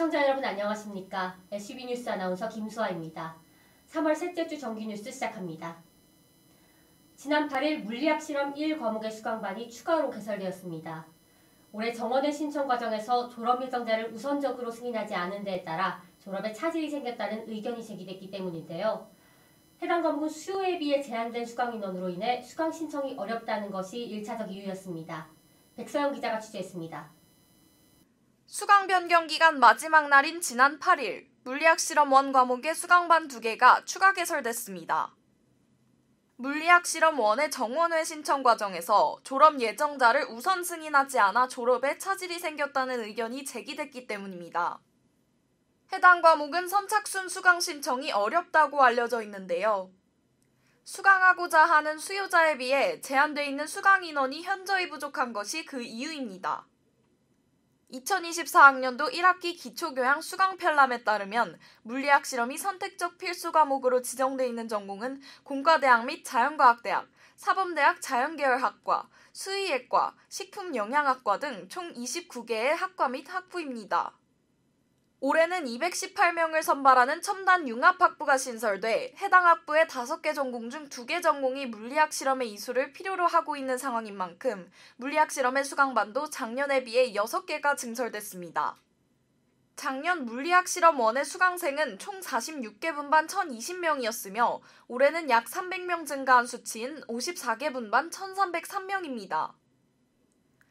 시청자 여러분 안녕하십니까? SB 뉴스 아나운서 김수아입니다. 3월 셋째 주 정규 뉴스 시작합니다. 지난 8일 물리학 실험 1 과목의 수강반이 추가로 개설되었습니다. 올해 정원의 신청 과정에서 졸업 예정자를 우선적으로 승인하지 않은 데에 따라 졸업에 차질이 생겼다는 의견이 제기됐기 때문인데요. 해당 과목은 수요에 비해 제한된 수강 인원으로 인해 수강 신청이 어렵다는 것이 1차적 이유였습니다. 백서영 기자가 취재했습니다. 수강 변경 기간 마지막 날인 지난 8일, 물리학 실험 1 과목의 수강반 2개가 추가 개설됐습니다. 물리학 실험 1의 정원회 신청 과정에서 졸업 예정자를 우선 승인하지 않아 졸업에 차질이 생겼다는 의견이 제기됐기 때문입니다. 해당 과목은 선착순 수강 신청이 어렵다고 알려져 있는데요. 수강하고자 하는 수요자에 비해 제한돼 있는 수강 인원이 현저히 부족한 것이 그 이유입니다. 2024학년도 1학기 기초교양 수강 편람에 따르면 물리학 실험이 선택적 필수 과목으로 지정돼 있는 전공은 공과대학 및 자연과학대학, 사범대학 자연계열학과, 수의예과, 식품영양학과 등 총 29개의 학과 및 학부입니다. 올해는 218명을 선발하는 첨단 융합학부가 신설돼 해당 학부의 5개 전공 중 2개 전공이 물리학 실험의 이수를 필요로 하고 있는 상황인 만큼 물리학 실험의 수강반도 작년에 비해 6개가 증설됐습니다. 작년 물리학 실험 1의 수강생은 총 46개 분반 1,020명이었으며 올해는 약 300명 증가한 수치인 54개 분반 1,303명입니다.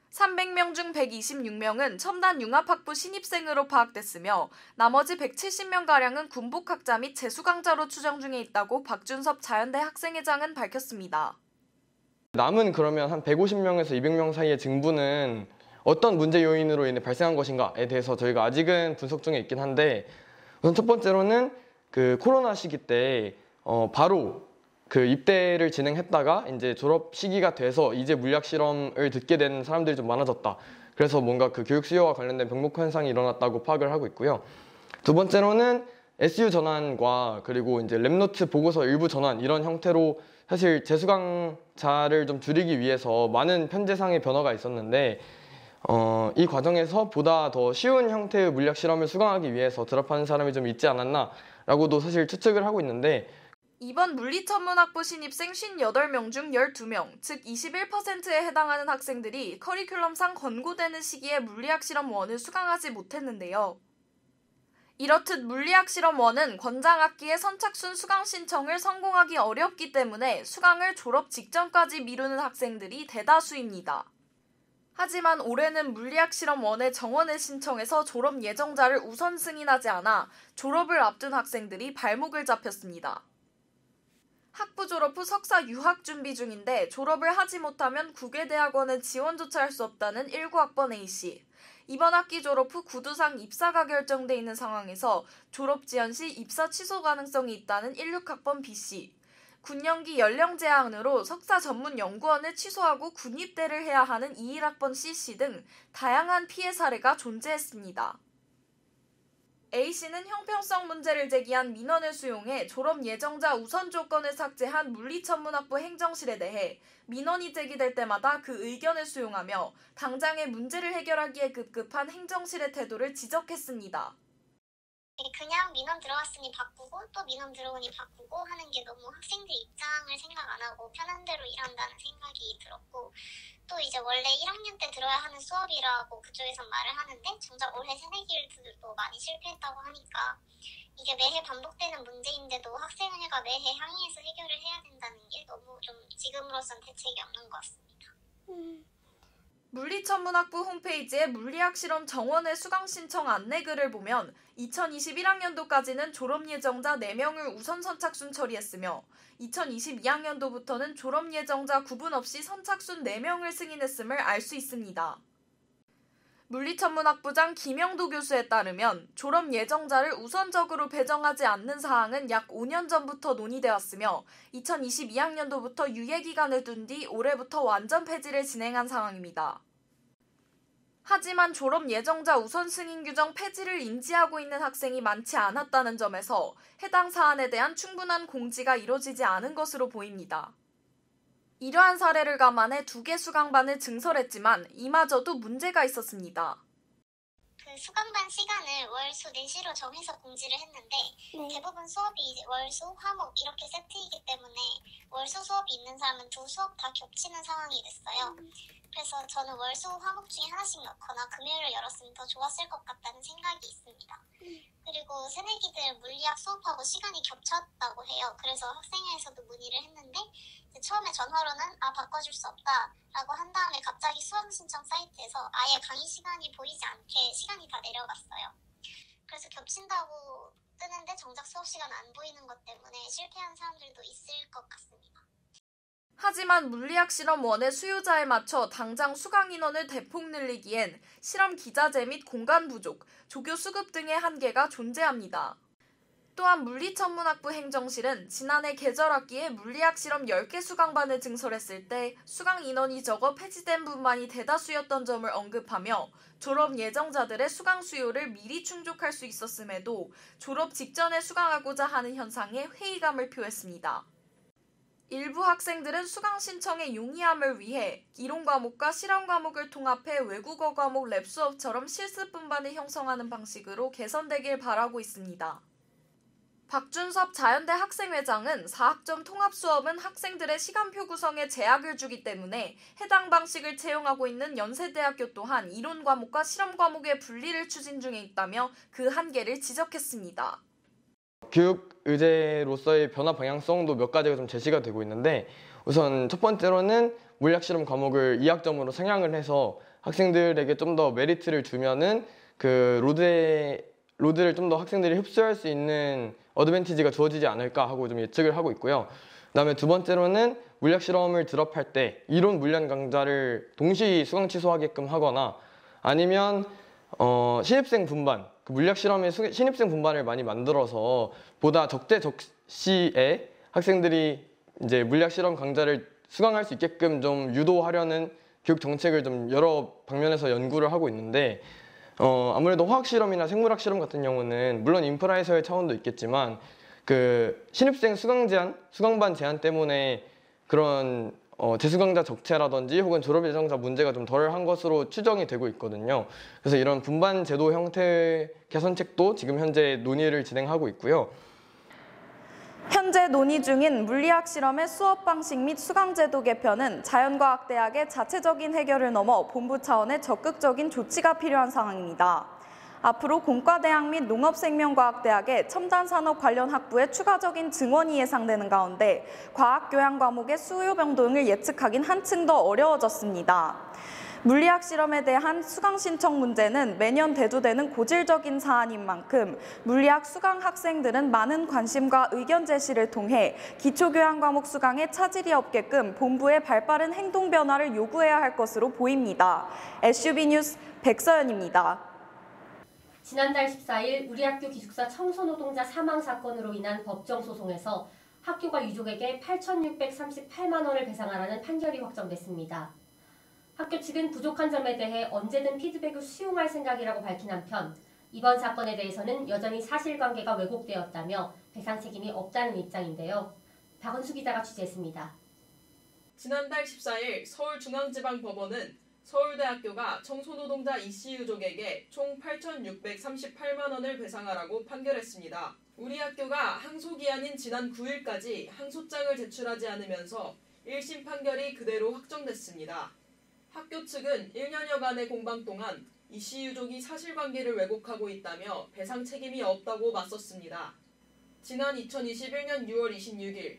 300명 중 126명은 첨단 융합학부 신입생으로 파악됐으며 나머지 170명가량은 군복학자 및 재수강자로 추정 중에 있다고 박준섭 자연대 학생회장은 밝혔습니다. 남은 그러면 한 150명에서 200명 사이의 증부는 어떤 문제 요인으로 인해 발생한 것인가에 대해서 저희가 아직은 분석 중에 있긴 한데 우선 첫 번째로는 그 코로나 시기 때 바로 그 입대를 진행했다가 이제 졸업 시기가 돼서 이제 물리학 실험을 듣게 된 사람들이 좀 많아졌다. 그래서 뭔가 그 교육 수요와 관련된 병목 현상이 일어났다고 파악을 하고 있고요. 두 번째로는 SU 전환과 그리고 이제 랩노트 보고서 일부 전환 이런 형태로 사실 재수강자를 좀 줄이기 위해서 많은 편제상의 변화가 있었는데 이 과정에서 보다 더 쉬운 형태의 물리학 실험을 수강하기 위해서 드랍하는 사람이 좀 있지 않았나라고도 사실 추측을 하고 있는데 이번 물리천문학부 신입생 58명 중 12명, 즉 21%에 해당하는 학생들이 커리큘럼상 권고되는 시기에 물리학 실험 1을 수강하지 못했는데요. 이렇듯 물리학 실험 1은 권장학기에 선착순 수강 신청을 성공하기 어렵기 때문에 수강을 졸업 직전까지 미루는 학생들이 대다수입니다. 하지만 올해는 물리학 실험 1의 정원에 신청해서 졸업 예정자를 우선 승인하지 않아 졸업을 앞둔 학생들이 발목을 잡혔습니다. 학부 졸업 후 석사 유학 준비 중인데 졸업을 하지 못하면 국외대학원에 지원조차 할 수 없다는 19학번 A씨. 이번 학기 졸업 후 구두상 입사가 결정돼 있는 상황에서 졸업 지연 시 입사 취소 가능성이 있다는 16학번 B씨. 군연기 연령 제한으로 석사 전문 연구원을 취소하고 군입대를 해야 하는 21학번 C씨 등 다양한 피해 사례가 존재했습니다. A씨는 형평성 문제를 제기한 민원을 수용해 졸업 예정자 우선 조건을 삭제한 물리천문학부 행정실에 대해 민원이 제기될 때마다 그 의견을 수용하며 당장의 문제를 해결하기에 급급한 행정실의 태도를 지적했습니다. 그냥 민원 들어왔으니 바꾸고 또 민원 들어오니 바꾸고 하는 게 너무 학생들 입장을 생각 안 하고 편한 대로 일한다는 생각이 들었고 또 이제 원래 1학년 때 들어야 하는 수업이라고 그쪽에선 말을 하는데 정작 올해 새내기들도 많이 실패했다고 하니까 이게 매해 반복되는 문제인데도 학생회가 매해 항의해서 해결을 해야 된다는 게 너무 좀 지금으로선 대책이 없는 것 같습니다. 물리천문학부 홈페이지에 물리학 실험 정원의 수강 신청 안내글을 보면 2021학년도까지는 졸업 예정자 4명을 우선 선착순 처리했으며 2022학년도부터는 졸업 예정자 구분 없이 선착순 4명을 승인했음을 알 수 있습니다. 물리천문학부장 김영도 교수에 따르면 졸업 예정자를 우선적으로 배정하지 않는 사항은 약 5년 전부터 논의돼 왔으며 2022학년도부터 유예기간을 둔 뒤 올해부터 완전 폐지를 진행한 상황입니다. 하지만 졸업 예정자 우선 승인 규정 폐지를 인지하고 있는 학생이 많지 않았다는 점에서 해당 사안에 대한 충분한 공지가 이뤄지지 않은 것으로 보입니다. 이러한 사례를 감안해 2개 수강반을 증설했지만 이마저도 문제가 있었습니다. 수강반 시간을 월수 4시로 정해서 공지를 했는데 대부분 수업이 이제 월수, 화목 이렇게 세트이기 때문에 월수 수업이 있는 사람은 두 수업 다 겹치는 상황이 됐어요. 그래서 저는 월수, 화목 중에 하나씩 넣거나 금요일을 열었으면 더 좋았을 것 같다는 생각이 있습니다. 그리고 새내기들 물리학 수업하고 시간이 겹쳤다고 해요. 그래서 학생회에서도 문의를 했는데 처음에 전화로는 바꿔줄 수 없다라고 한 다음에 갑자기 수강 신청 사이트에서 아예 강의 시간이 보이지 않게 시간이 다 내려갔어요. 그래서 겹친다고 뜨는데 정작 수업 시간 안 보이는 것 때문에 실패한 사람들도 있을 것 같습니다. 하지만 물리학 실험 1의 수요자에 맞춰 당장 수강 인원을 대폭 늘리기엔 실험 기자재 및 공간 부족, 조교 수급 등의 한계가 존재합니다. 또한 물리천문학부 행정실은 지난해 계절학기에 물리학 실험 10개 수강반을 증설했을 때 수강 인원이 적어 폐지된 분반이 대다수였던 점을 언급하며 졸업 예정자들의 수강 수요를 미리 충족할 수 있었음에도 졸업 직전에 수강하고자 하는 현상에 회의감을 표했습니다. 일부 학생들은 수강 신청의 용이함을 위해 이론 과목과 실험 과목을 통합해 외국어 과목 랩 수업처럼 실습 분반을 형성하는 방식으로 개선되길 바라고 있습니다. 박준섭 자연대 학생회장은 4학점 통합 수업은 학생들의 시간표 구성에 제약을 주기 때문에 해당 방식을 채용하고 있는 연세대학교 또한 이론 과목과 실험 과목의 분리를 추진 중에 있다며 그 한계를 지적했습니다. 교육 의제로서의 변화 방향성도 몇 가지가 좀 제시가 되고 있는데 우선 첫 번째로는 물리학 실험 과목을 2학점으로 상향을 해서 학생들에게 좀 더 메리트를 주면은 그 로드를 좀 더 학생들이 흡수할 수 있는 어드밴티지가 주어지지 않을까 하고 좀 예측을 하고 있고요. 그다음에 두 번째로는 물리학 실험을 드롭할 때 이론 물리학 강좌를 동시 수강 취소하게끔 하거나 아니면 신입생 분반, 물리학 실험의 신입생 분반을 많이 만들어서 보다 적재적시에 학생들이 이제 물리학 실험 강좌를 수강할 수 있게끔 좀 유도하려는 교육 정책을 좀 여러 방면에서 연구를 하고 있는데 아무래도 화학 실험이나 생물학 실험 같은 경우는 물론 인프라에서의 차원도 있겠지만 그 신입생 수강반 제한 때문에 그런 재수강자 적체라든지 혹은 졸업 예정자 문제가 좀 덜한 것으로 추정이 되고 있거든요. 그래서 이런 분반 제도 형태 개선책도 지금 현재 논의를 진행하고 있고요. 현재 논의 중인 물리학 실험의 수업 방식 및 수강 제도 개편은 자연과학대학의 자체적인 해결을 넘어 본부 차원의 적극적인 조치가 필요한 상황입니다. 앞으로 공과대학 및 농업생명과학대학의 첨단산업 관련 학부에 추가적인 증원이 예상되는 가운데 과학교양 과목의 수요 변동을 예측하긴 한층 더 어려워졌습니다. 물리학 실험에 대한 수강 신청 문제는 매년 대두되는 고질적인 사안인 만큼 물리학 수강 학생들은 많은 관심과 의견 제시를 통해 기초교양 과목 수강에 차질이 없게끔 본부의 발빠른 행동 변화를 요구해야 할 것으로 보입니다. SUB 뉴스 백서연입니다. 지난달 14일 우리 학교 기숙사 청소노동자 사망 사건으로 인한 법정 소송에서 학교가 유족에게 8,638만 원을 배상하라는 판결이 확정됐습니다. 학교 측은 부족한 점에 대해 언제든 피드백을 수용할 생각이라고 밝힌 한편 이번 사건에 대해서는 여전히 사실관계가 왜곡되었다며 배상 책임이 없다는 입장인데요. 박은수 기자가 취재했습니다. 지난달 14일 서울중앙지방법원은 서울대학교가 청소노동자 이씨 유족에게 총 8,638만 원을 배상하라고 판결했습니다. 우리 학교가 항소기한인 지난 9일까지 항소장을 제출하지 않으면서 1심 판결이 그대로 확정됐습니다. 학교 측은 1년여간의 공방 동안 이씨 유족이 사실관계를 왜곡하고 있다며 배상 책임이 없다고 맞섰습니다. 지난 2021년 6월 26일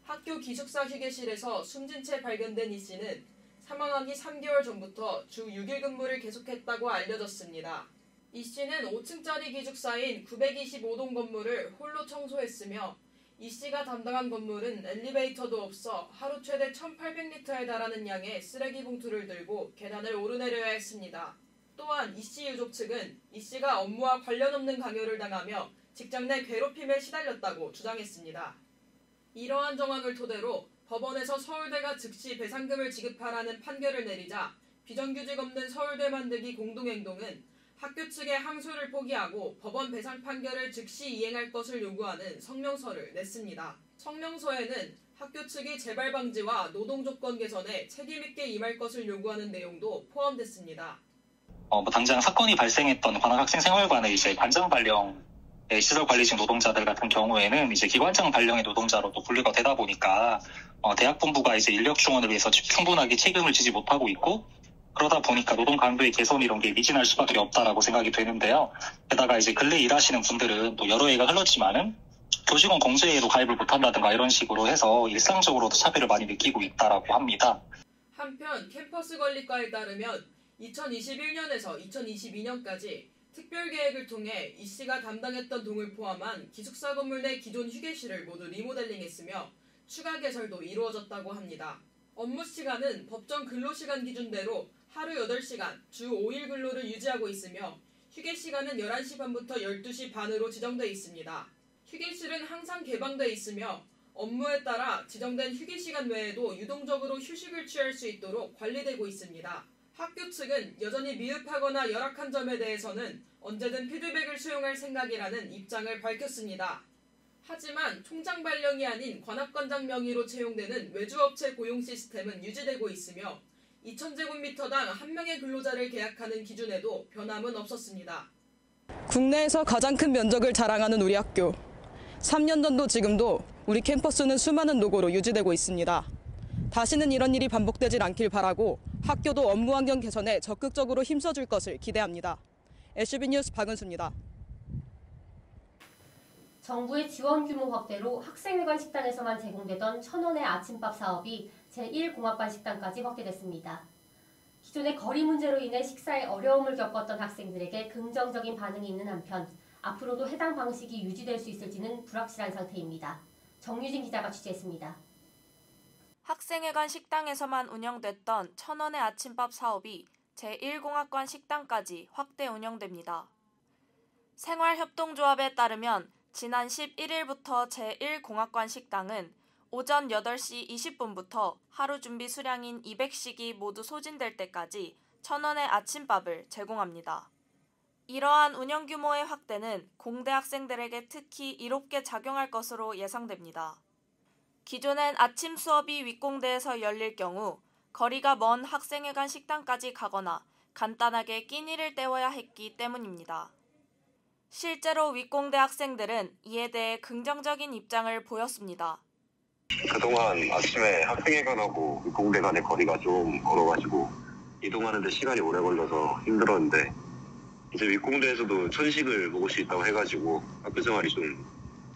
학교 기숙사 휴게실에서 숨진 채 발견된 이씨는 사망하기 3개월 전부터 주 6일 근무를 계속했다고 알려졌습니다. 이씨는 5층짜리 기숙사인 925동 건물을 홀로 청소했으며 이씨가 담당한 건물은 엘리베이터도 없어 하루 최대 1,800리터에 달하는 양의 쓰레기 봉투를 들고 계단을 오르내려야 했습니다. 또한 이씨 유족 측은 이씨가 업무와 관련 없는 강요를 당하며 직장 내 괴롭힘에 시달렸다고 주장했습니다. 이러한 정황을 토대로 법원에서 서울대가 즉시 배상금을 지급하라는 판결을 내리자 비정규직 없는 서울대 만들기 공동행동은 학교 측의 항소를 포기하고 법원 배상 판결을 즉시 이행할 것을 요구하는 성명서를 냈습니다. 성명서에는 학교 측이 재발 방지와 노동 조건 개선에 책임 있게 임할 것을 요구하는 내용도 포함됐습니다. 당장 사건이 발생했던 관악학생 생활관의 이제 관장 발령 시설 관리직 노동자들 같은 경우에는 이제 기관장 발령의 노동자로 또 분류가 되다 보니까 대학 본부가 이제 인력 충원을 위해서 충분하게 책임을 지지 못하고 있고, 그러다 보니까 노동 강도의 개선 이런 게 미진할 수밖에 없다라고 생각이 되는데요. 게다가 이제 근래 일하시는 분들은 또 여러 해가 흘렀지만은 교직원 공제에도 가입을 못한다든가 이런 식으로 해서 일상적으로도 차별을 많이 느끼고 있다라고 합니다. 한편 캠퍼스 관리과에 따르면 2021년에서 2022년까지 특별계획을 통해 이 씨가 담당했던 동을 포함한 기숙사 건물 내 기존 휴게실을 모두 리모델링했으며 추가 개설도 이루어졌다고 합니다. 업무 시간은 법정 근로시간 기준대로 하루 8시간, 주 5일 근로를 유지하고 있으며 휴게 시간은 11시 반부터 12시 반으로 지정돼 있습니다. 휴게실은 항상 개방돼 있으며 업무에 따라 지정된 휴게 시간 외에도 유동적으로 휴식을 취할 수 있도록 관리되고 있습니다. 학교 측은 여전히 미흡하거나 열악한 점에 대해서는 언제든 피드백을 수용할 생각이라는 입장을 밝혔습니다. 하지만 총장 발령이 아닌 관악관장 명의로 채용되는 외주업체 고용 시스템은 유지되고 있으며 2,000제곱미터당 1명의 근로자를 계약하는 기준에도 변함은 없었습니다. 국내에서 가장 큰 면적을 자랑하는 우리 학교. 3년 전도 지금도 우리 캠퍼스는 수많은 노고로 유지되고 있습니다. 다시는 이런 일이 반복되질 않길 바라고 학교도 업무 환경 개선에 적극적으로 힘써줄 것을 기대합니다. SB 뉴스 박은수입니다. 정부의 지원 규모 확대로 학생회관 식당에서만 제공되던 1,000원의 아침밥 사업이 제1공학관 식당까지 확대됐습니다. 기존의 거리 문제로 인해 식사에 어려움을 겪었던 학생들에게 긍정적인 반응이 있는 한편 앞으로도 해당 방식이 유지될 수 있을지는 불확실한 상태입니다. 정유진 기자가 취재했습니다. 학생회관 식당에서만 운영됐던 1,000원의 아침밥 사업이 제1공학관 식당까지 확대 운영됩니다. 생활협동조합에 따르면 지난 11일부터 제1공학관 식당은 오전 8시 20분부터 하루 준비 수량인 200식이 모두 소진될 때까지 1,000원의 아침밥을 제공합니다. 이러한 운영 규모의 확대는 공대 학생들에게 특히 이롭게 작용할 것으로 예상됩니다. 기존엔 아침 수업이 윗공대에서 열릴 경우 거리가 먼 학생회관 식당까지 가거나 간단하게 끼니를 때워야 했기 때문입니다. 실제로 윗공대 학생들은 이에 대해 긍정적인 입장을 보였습니다. 그동안 아침에 학생회관하고 윗공대 간의 거리가 좀 멀어가지고 이동하는 데 시간이 오래 걸려서 힘들었는데 이제 윗공대에서도 천식을 먹을 수 있다고 해가지고 학교 생활이 좀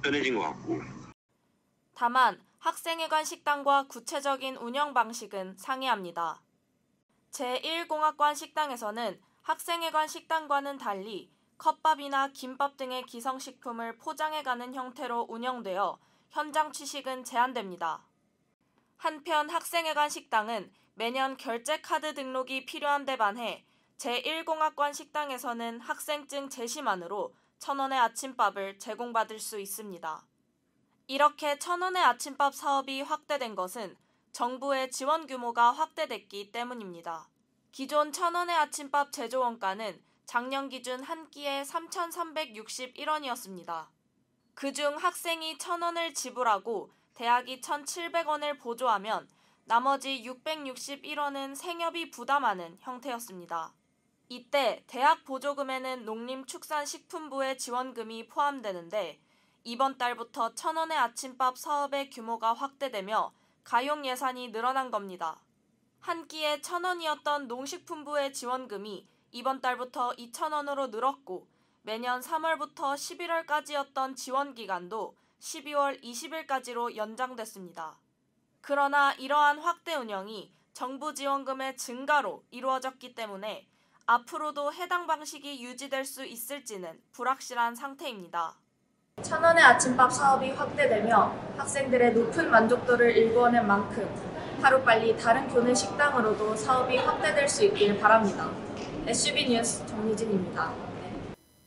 편해진 것 같고. 다만 학생회관 식당과 구체적인 운영 방식은 상이합니다. 제1공학관 식당에서는 학생회관 식당과는 달리 컵밥이나 김밥 등의 기성식품을 포장해가는 형태로 운영되어 현장 취식은 제한됩니다. 한편 학생회관 식당은 매년 결제 카드 등록이 필요한 데 반해 제1공학관 식당에서는 학생증 제시만으로 1,000원의 아침밥을 제공받을 수 있습니다. 이렇게 1,000원의 아침밥 사업이 확대된 것은 정부의 지원 규모가 확대됐기 때문입니다. 기존 1,000원의 아침밥 제조 원가는 작년 기준 한 끼에 3,361원이었습니다. 그중 학생이 1,000원을 지불하고 대학이 1,700원을 보조하면 나머지 661원은 생협이 부담하는 형태였습니다. 이때 대학 보조금에는 농림축산식품부의 지원금이 포함되는데 이번 달부터 1,000원의 아침밥 사업의 규모가 확대되며 가용 예산이 늘어난 겁니다. 한 끼에 1,000원이었던 농식품부의 지원금이 이번 달부터 2,000원으로 늘었고 매년 3월부터 11월까지였던 지원 기간도 12월 20일까지로 연장됐습니다. 그러나 이러한 확대 운영이 정부 지원금의 증가로 이루어졌기 때문에 앞으로도 해당 방식이 유지될 수 있을지는 불확실한 상태입니다. 1,000원의 아침밥 사업이 확대되며 학생들의 높은 만족도를 일궈낸 만큼 하루빨리 다른 교내 식당으로도 사업이 확대될 수 있길 바랍니다. SB 뉴스 정유진입니다.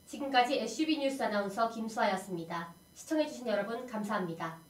지금까지 SB 뉴스 아나운서 김수아였습니다. 시청해주신 여러분 감사합니다.